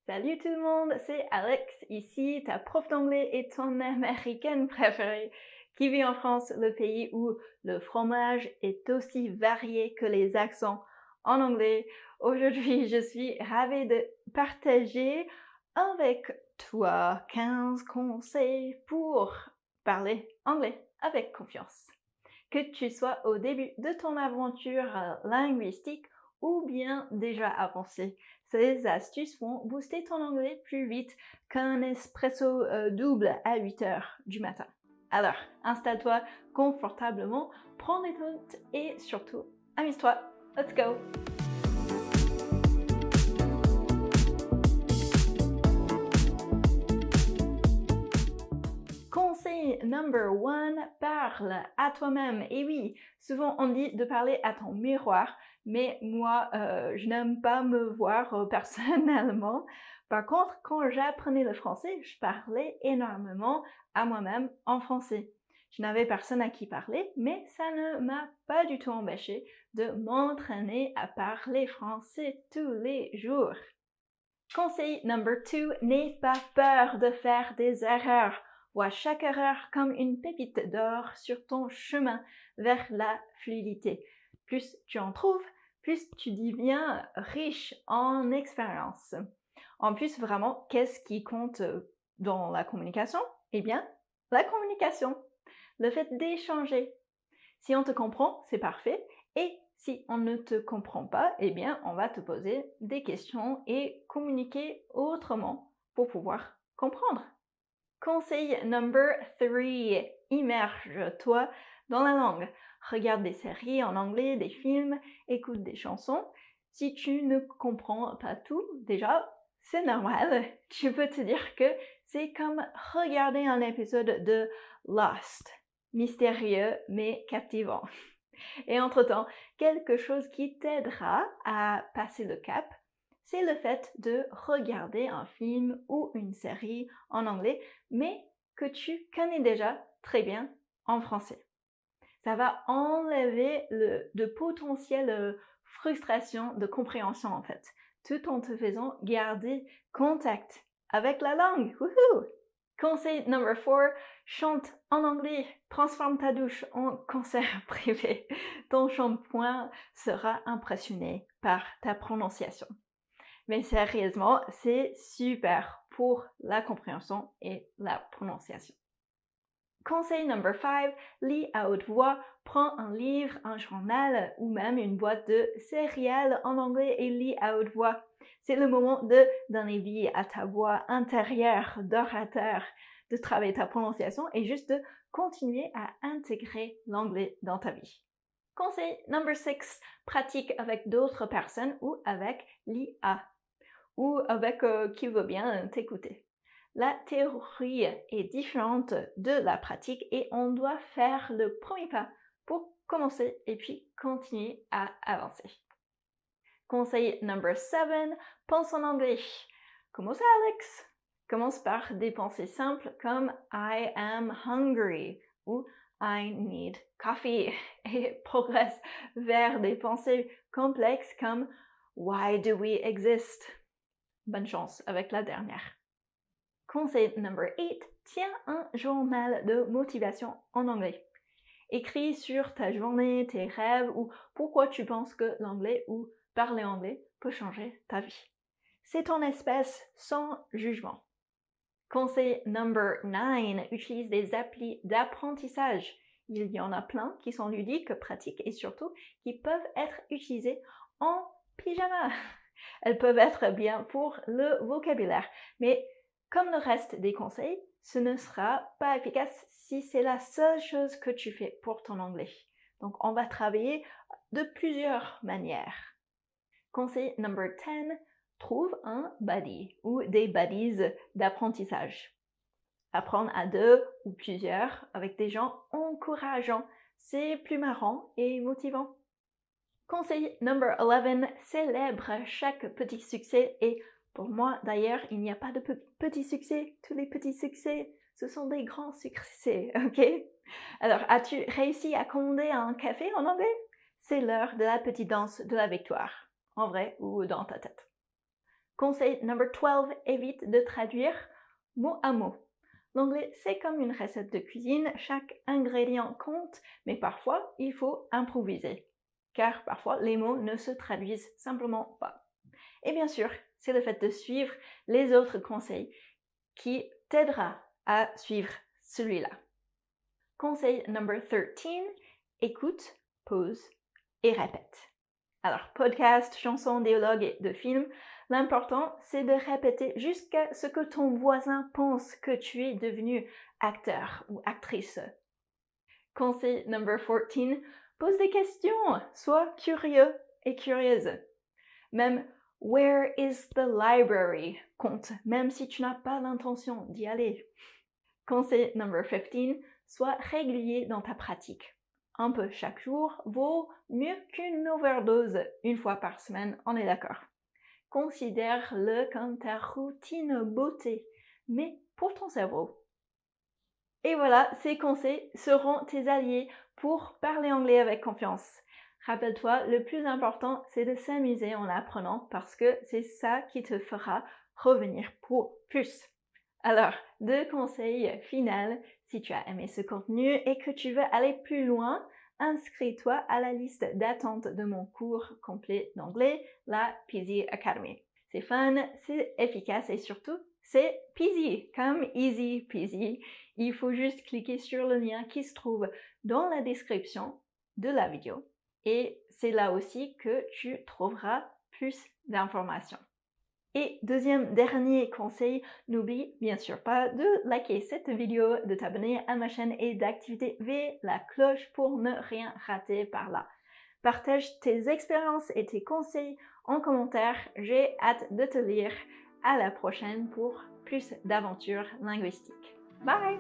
Salut tout le monde, c'est Alex ici, ta prof d'anglais et ton américaine préférée, qui vit en France, le pays où le fromage est aussi varié que les accents en anglais. Aujourd'hui, je suis ravie de partager avec toi 15 conseils pour parler anglais avec confiance. Que tu sois au début de ton aventure linguistique ou bien déjà avancé. Ces astuces vont booster ton anglais plus vite qu'un espresso double à 8 heures du matin. Alors, installe-toi confortablement, prends des notes et surtout, amuse-toi. Let's go! Conseil number 1, parle à toi-même. Et oui, souvent on dit de parler à ton miroir, mais moi, je n'aime pas me voir personnellement. Par contre, quand j'apprenais le français, je parlais énormément à moi-même en français. Je n'avais personne à qui parler, mais ça ne m'a pas du tout empêché de m'entraîner à parler français tous les jours. Conseil number 2, n'aie pas peur de faire des erreurs. Vois chaque erreur comme une pépite d'or sur ton chemin vers la fluidité. Plus tu en trouves, plus tu deviens riche en expérience. En plus, vraiment, qu'est-ce qui compte dans la communication? Eh bien, la communication, le fait d'échanger. Si on te comprend, c'est parfait. Et si on ne te comprend pas, eh bien, on va te poser des questions et communiquer autrement pour pouvoir comprendre. Conseil number 3, immerge-toi dans la langue. Regarde des séries en anglais, des films, écoute des chansons. Si tu ne comprends pas tout, déjà, c'est normal. Tu peux te dire que c'est comme regarder un épisode de Lost. Mystérieux mais captivant. Et entre-temps, quelque chose qui t'aidera à passer le cap, c'est le fait de regarder un film ou une série en anglais, mais que tu connais déjà très bien en français. Ça va enlever de potentielles frustrations de compréhension en fait, tout en te faisant garder contact avec la langue. Woohoo! Conseil number 4, chante en anglais, transforme ta douche en concert privé. Ton shampoing sera impressionné par ta prononciation. Mais sérieusement, c'est super pour la compréhension et la prononciation. Conseil number 5, lis à haute voix, prends un livre, un journal ou même une boîte de céréales en anglais et lis à haute voix. C'est le moment de donner vie à ta voix intérieure d'orateur, de travailler ta prononciation et juste de continuer à intégrer l'anglais dans ta vie. Conseil number 6, pratique avec d'autres personnes ou avec l'IA ou avec qui veut bien t'écouter. La théorie est différente de la pratique et on doit faire le premier pas pour commencer et puis continuer à avancer. Conseil number 7, pense en anglais. Comment ça, Alex? Commence par des pensées simples comme I am hungry ou I need coffee et progresse vers des pensées complexes comme Why do we exist? Bonne chance avec la dernière. Conseil number 8, tiens un journal de motivation en anglais. Écris sur ta journée, tes rêves ou pourquoi tu penses que l'anglais ou parler anglais peut changer ta vie. C'est ton espace sans jugement. Conseil number 9, utilise des applis d'apprentissage. Il y en a plein qui sont ludiques, pratiques et surtout qui peuvent être utilisées en pyjama. Elles peuvent être bien pour le vocabulaire, mais comme le reste des conseils, ce ne sera pas efficace si c'est la seule chose que tu fais pour ton anglais. Donc, on va travailler de plusieurs manières. Conseil number 10, trouve un buddy ou des buddies d'apprentissage. Apprendre à deux ou plusieurs avec des gens encourageants, c'est plus marrant et motivant. Conseil number 11, célèbre chaque petit succès et pour moi d'ailleurs, il n'y a pas de petits succès, tous les petits succès, ce sont des grands succès, ok? Alors, as-tu réussi à commander un café en anglais? C'est l'heure de la petite danse de la victoire, en vrai ou dans ta tête. Conseil number 12, évite de traduire mot à mot. L'anglais, c'est comme une recette de cuisine, chaque ingrédient compte, mais parfois, il faut improviser, car parfois, les mots ne se traduisent simplement pas. Et bien sûr, c'est le fait de suivre les autres conseils qui t'aidera à suivre celui-là. Conseil number 13, écoute, pause et répète. Alors, podcast, chansons, dialogues et de films, l'important, c'est de répéter jusqu'à ce que ton voisin pense que tu es devenu acteur ou actrice. Conseil number 14, pose des questions, sois curieux et curieuse. Même « Where is the library ?» compte, même si tu n'as pas l'intention d'y aller. Conseil number 15, sois régulier dans ta pratique. Un peu chaque jour vaut mieux qu'une overdose une fois par semaine, on est d'accord. Considère-le comme ta routine beauté, mais pour ton cerveau. Et voilà, ces conseils seront tes alliés pour parler anglais avec confiance. Rappelle-toi, le plus important, c'est de s'amuser en apprenant parce que c'est ça qui te fera revenir pour plus. Alors, 2 conseils finaux. Si tu as aimé ce contenu et que tu veux aller plus loin, inscris-toi à la liste d'attente de mon cours complet d'anglais, la Peasy Academy. C'est fun, c'est efficace et surtout, c'est peasy, comme easy peasy. Il faut juste cliquer sur le lien qui se trouve dans la description de la vidéo. Et c'est là aussi que tu trouveras plus d'informations. Et deuxième, dernier conseil, n'oublie bien sûr pas de liker cette vidéo, de t'abonner à ma chaîne et d'activer la cloche pour ne rien rater par là. Partage tes expériences et tes conseils en commentaire, j'ai hâte de te lire. À la prochaine pour plus d'aventures linguistiques. Bye!